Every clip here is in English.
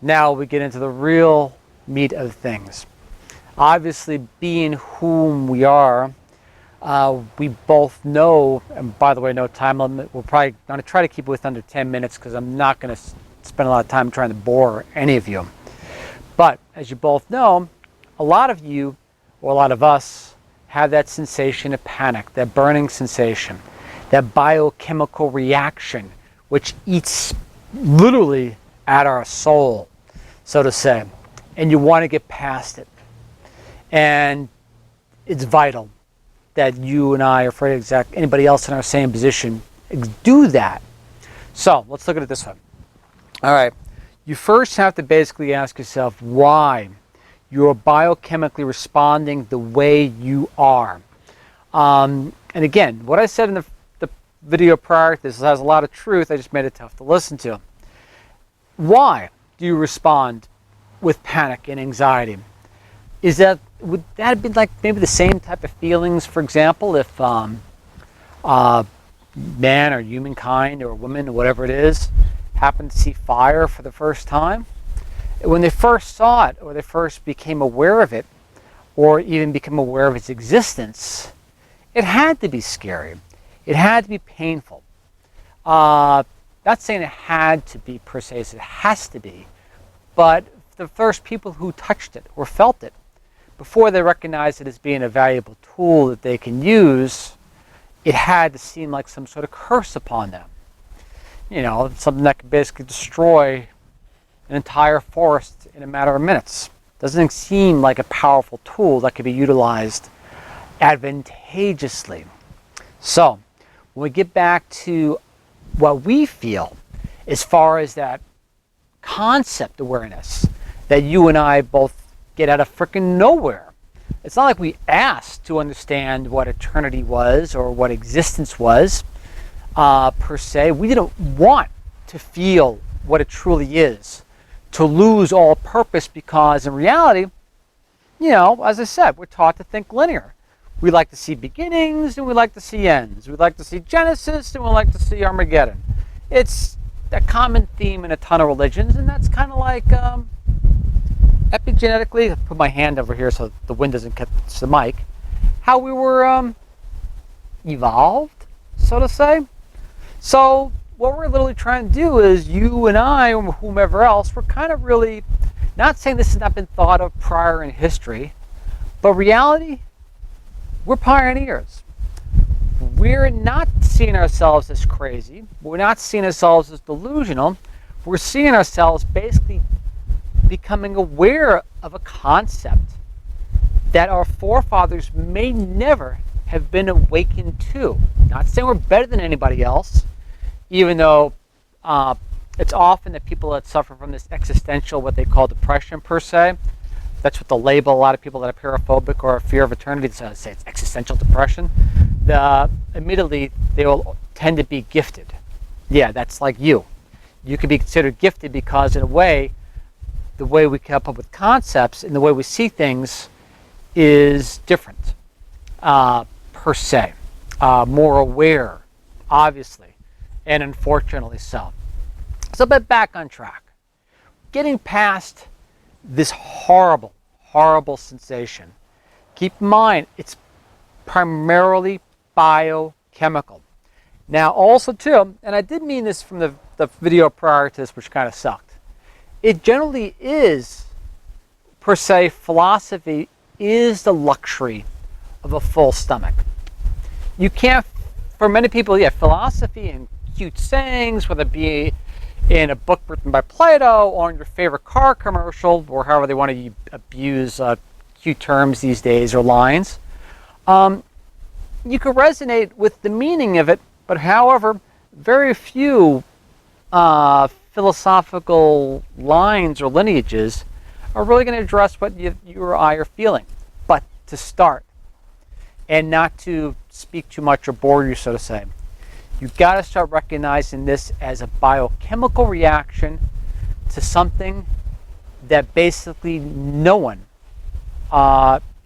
Now we get into the real meat of things. Obviously, being whom we are, we both know, and by the way, no time limit. We're probably going to try to keep it with under 10 minutes because I'm not going to spend a lot of time trying to bore any of you. But as you both know, a lot of you, or a lot of us, have that sensation of panic, that burning sensation, that biochemical reaction, which eats literally at our soul, so to say. And you want to get past it. And it's vital that you and I, or for anybody else in our same position, do that. So let's look at it this way. All right. You first have to basically ask yourself why you're biochemically responding the way you are. And again, what I said in the video prior to this has a lot of truth. I just made it tough to listen to. Why do you respond with panic and anxiety? Would that be like maybe the same type of feelings, for example, if man or humankind or woman or whatever it is happened to see fire for the first time? When they first saw it, or they first became aware of it, or even became aware of its existence, it had to be scary. It had to be painful. Not saying it had to be per se, it has to be, but the first people who touched it or felt it, before they recognized it as being a valuable tool that they can use, it had to seem like some sort of curse upon them. You know, something that could basically destroy an entire forest in a matter of minutes. Doesn't seem like a powerful tool that could be utilized advantageously. So, when we get back to what we feel as far as that concept awareness that you and I both get out of freaking nowhere. It's not like we asked to understand what eternity was or what existence was, per se. We didn't want to feel what it truly is, to lose all purpose, because in reality, you know, as I said, we're taught to think linear. We like to see beginnings and we like to see ends. We like to see Genesis and we like to see Armageddon. It's a common theme in a ton of religions, and that's kind of like epigenetically, I'll put my hand over here so the wind doesn't catch the mic, how we were evolved, so to say. So what we're literally trying to do is, you and I, or whomever else, we're kind of really, not saying this has not been thought of prior in history, but reality, we're pioneers. We're not seeing ourselves as crazy. We're not seeing ourselves as delusional. We're seeing ourselves basically becoming aware of a concept that our forefathers may never have been awakened to. Not saying we're better than anybody else, even though it's often that people that suffer from this existential, what they call depression per se, that's what they'll label a lot of people that are paraphobic or fear of eternity, say it's existential depression. Immediately they will tend to be gifted. Yeah, that's like you. You can be considered gifted because in a way, the way we come up with concepts and the way we see things is different, per se. More aware, obviously, and unfortunately so. So, but back on track. Getting past this horrible, horrible sensation. Keep in mind, it's primarily biochemical. Now, also too, and I did mean this from the video prior to this, which kind of sucked. It generally is, per se, philosophy is the luxury of a full stomach. You can't, for many people, yeah, philosophy and cute sayings, whether it be in a book written by Plato or in your favorite car commercial, or however they want to abuse cute terms these days or lines, you can resonate with the meaning of it, but however, very few philosophical lines or lineages are really going to address what you or I are feeling. But to start, and not to speak too much or bore you, so to say, you've got to start recognizing this as a biochemical reaction to something that basically no one,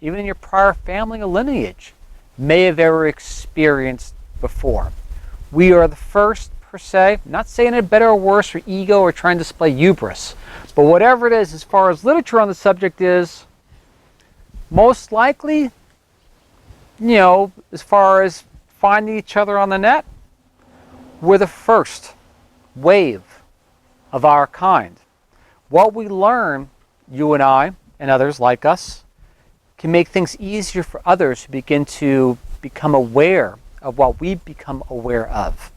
even in your prior family or lineage, may have ever experienced before. We are the first, per se, not saying it better or worse or ego or trying to display hubris, But whatever it is, as far as literature on the subject is, most likely, as far as finding each other on the net, we're the first wave of our kind. What we learn, you and I, and others like us, can make things easier for others who begin to become aware of what we become aware of.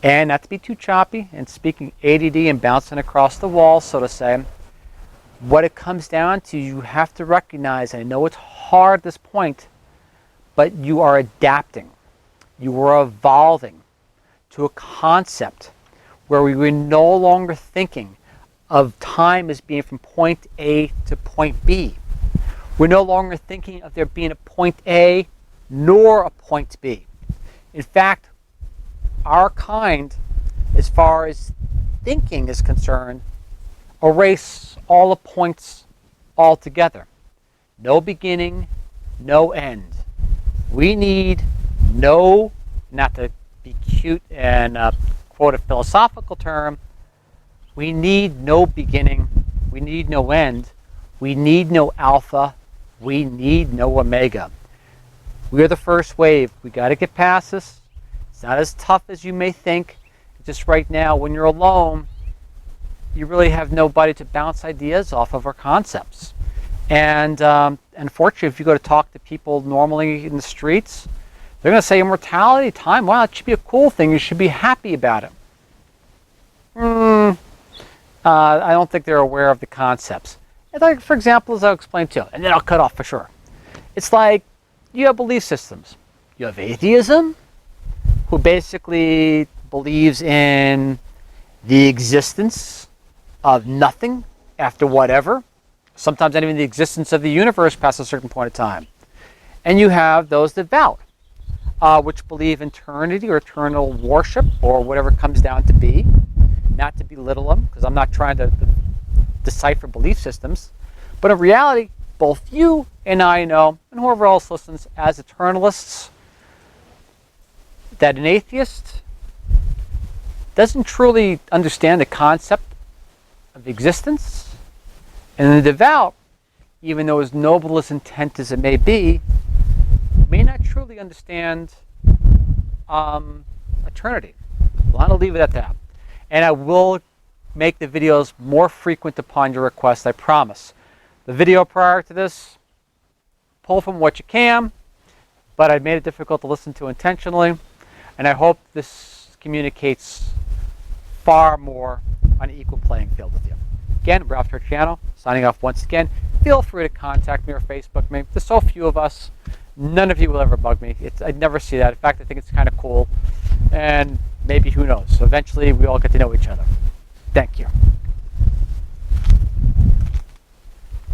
And not to be too choppy and speaking ADD and bouncing across the wall, so to say, what it comes down to, you have to recognize, and I know it's hard at this point, but you are adapting. You are evolving to a concept where we were no longer thinking of time as being from point A to point B. We're no longer thinking of there being a point A nor a point B. In fact, our kind, as far as thinking is concerned, erase all the points altogether. No beginning, no end. We need no, not to be cute and quote a philosophical term, we need no beginning, we need no end, we need no alpha, we need no omega. We are the first wave. We got to get past this. It's not as tough as you may think. Just right now, when you're alone, you really have nobody to bounce ideas off of or concepts. And unfortunately, if you go to talk to people normally in the streets, they're going to say immortality, time, wow, it should be a cool thing. You should be happy about it. I don't think they're aware of the concepts. And like, for example, as I'll explain to you, and then I'll cut off for sure. It's like you have belief systems. You have atheism, who basically believes in the existence of nothing after whatever, sometimes not even the existence of the universe past a certain point of time. And you have those devout, which believe in eternity or eternal worship or whatever it comes down to be. Not to belittle them, because I'm not trying to decipher belief systems. But in reality, both you and I know, and whoever else listens, as eternalists, that an atheist doesn't truly understand the concept of existence, and the devout, even though as noble as intent as it may be, may not truly understand eternity. Well, I'll leave it at that. And I will make the videos more frequent upon your request, I promise. The video prior to this, pull from what you can, but I made it difficult to listen to intentionally. And I hope this communicates far more on an equal playing field with you. Again, Ralph Turchiano, signing off once again. Feel free to contact me or Facebook me. There's so few of us. None of you will ever bug me. I'd never see that. In fact, I think it's kind of cool. And maybe, who knows? So eventually, we all get to know each other. Thank you.